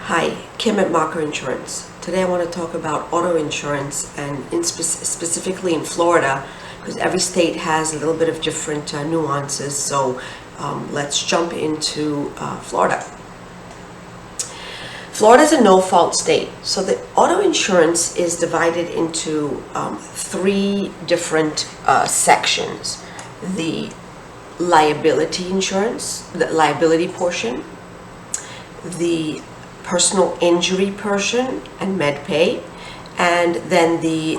Hi, Kim at Marker Insurance. Today I want to talk about auto insurance and specifically in Florida, because every state has a little bit of different nuances. So let's jump into Florida. Florida is a no-fault state. So the auto insurance is divided into three different sections. The liability insurance, the liability portion, the personal injury portion and MedPay, and then the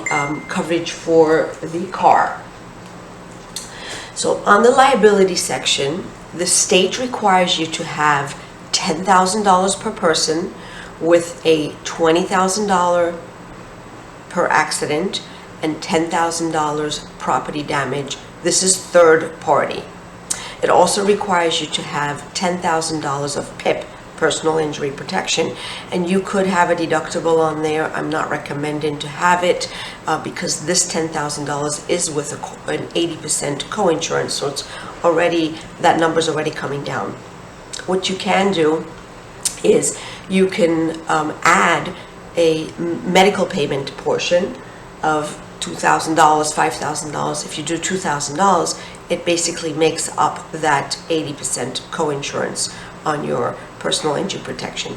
coverage for the car. So on the liability section, the state requires you to have $10,000 per person with a $20,000 per accident and $10,000 property damage. This is third party. It also requires you to have $10,000 of PIP, personal injury protection, and you could have a deductible on there. I'm not recommending to have it because this $10,000 is with an 80% co-insurance, so it's already, that number's already coming down. What you can do is you can add a medical payment portion of $2,000, $5,000. If you do $2,000, it basically makes up that 80% co-insurance on your personal injury protection.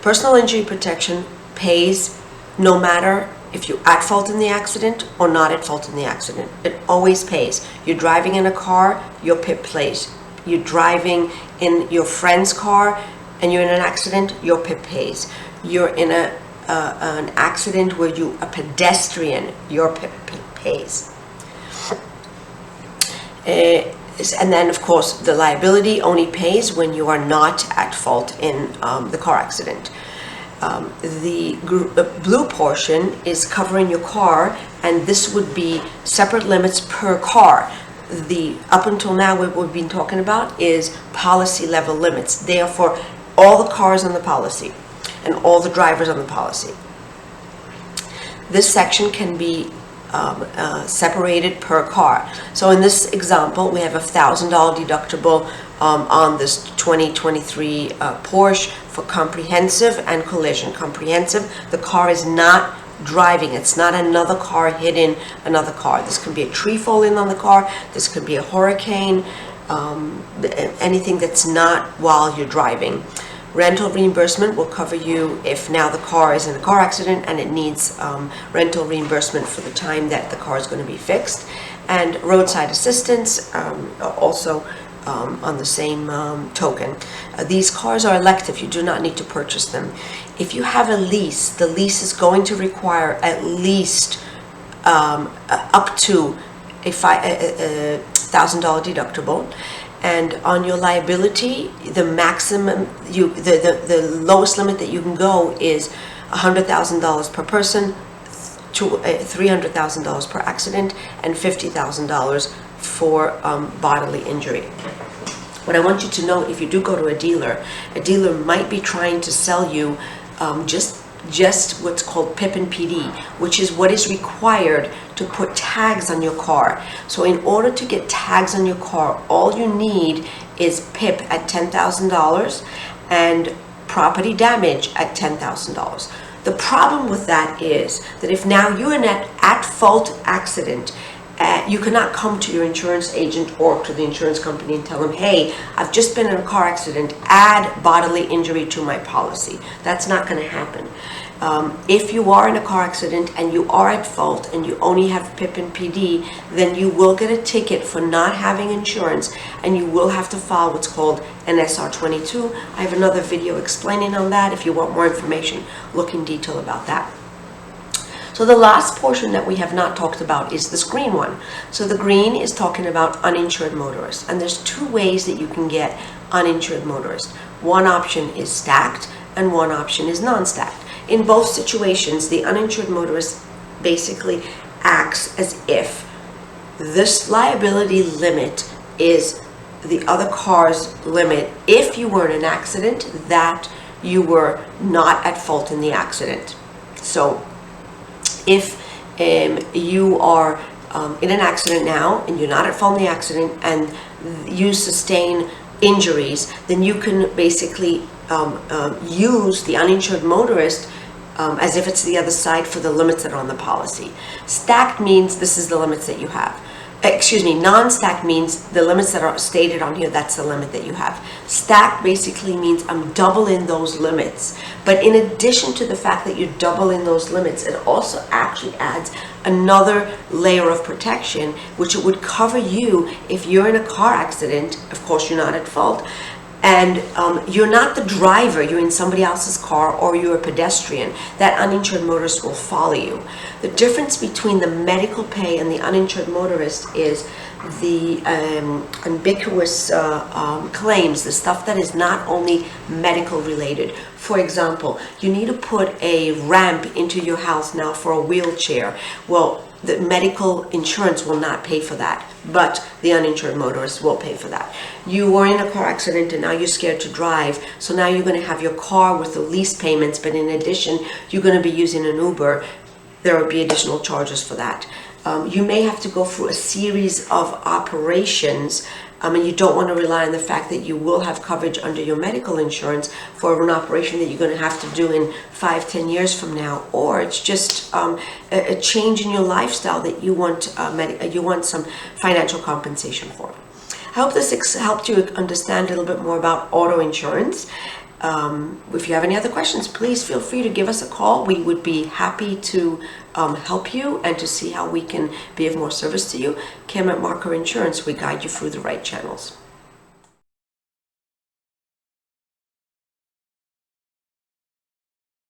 Personal injury protection pays no matter if you're at fault in the accident or not at fault in the accident. It always pays. You're driving in a car, your PIP pays. You're driving in your friend's car and you're in an accident, your PIP pays. You're in an accident where you're a pedestrian, your PIP pays. And then, of course, the liability only pays when you are not at fault in the car accident. The blue portion is covering your car, and this would be separate limits per car. Up until now, what we've been talking about is policy level limits. Therefore, all the cars on the policy and all the drivers on the policy. This section can be separated per car. So in this example, we have a $1,000 deductible on this 2023 Porsche for comprehensive and collision. Comprehensive, the car is not driving. It's not another car hitting another car. This can be a tree falling on the car. This could be a hurricane, anything that's not while you're driving. Rental reimbursement will cover you if now the car is in a car accident and it needs rental reimbursement for the time that the car is going to be fixed. And roadside assistance also on the same token. These cars are elective. You do not need to purchase them. If you have a lease, the lease is going to require at least up to a $1,000 deductible. And on your liability, the maximum, the lowest limit that you can go is $100,000 per person, to $300,000 per accident, and $50,000 for bodily injury. What I want you to know, if you do go to a dealer might be trying to sell you just what's called PIP and PD, which is what is required to put tags on your car. So in order to get tags on your car, all you need is PIP at $10,000 and property damage at $10,000. The problem with that is that if now you're in an at-fault accident, you cannot come to your insurance agent or to the insurance company and tell them, hey, I've just been in a car accident, add bodily injury to my policy. That's not going to happen. If you are in a car accident and you are at fault and you only have PIP and PD, then you will get a ticket for not having insurance and you will have to file what's called an SR22. I have another video explaining on that. If you want more information, look in detail about that. So the last portion that we have not talked about is this green one. So the green is talking about uninsured motorists. And there's two ways that you can get uninsured motorists. One option is stacked and one option is non-stacked. In both situations, the uninsured motorist basically acts as if this liability limit is the other car's limit if you were in an accident that you were not at fault in the accident. So if you are in an accident now and you're not at fault in the accident and you sustain injuries, then you can basically use the uninsured motorist as if it's the other side for the limits that are on the policy. Stacked means this is the limits that you have. Excuse me, non-stacked means the limits that are stated on here, that's the limit that you have. Stacked basically means I'm doubling those limits. But in addition to the fact that you're doubling those limits, it also actually adds another layer of protection, which it would cover you if you're in a car accident. Of course, you're not at fault. And you're not the driver, you're in somebody else's car, or you're a pedestrian. That uninsured motorist will follow you. The difference between the medical pay and the uninsured motorist is the ambiguous claims, the stuff that is not only medical related. For example, you need to put a ramp into your house now for a wheelchair. Well, the medical insurance will not pay for that, but the uninsured motorist will pay for that. You were in a car accident and now you're scared to drive, so now you're going to have your car with the lease payments, but in addition, you're going to be using an Uber. There will be additional charges for that. You may have to go through a series of operations, and you don't want to rely on the fact that you will have coverage under your medical insurance for an operation that you're going to have to do in 5-10 years from now, or it's just a change in your lifestyle that you want you want some financial compensation for. I hope this helped you understand a little bit more about auto insurance. If you have any other questions, please feel free to give us a call. We would be happy to help you and to see how we can be of more service to you. Kim at Marker Insurance, we guide you through the right channels.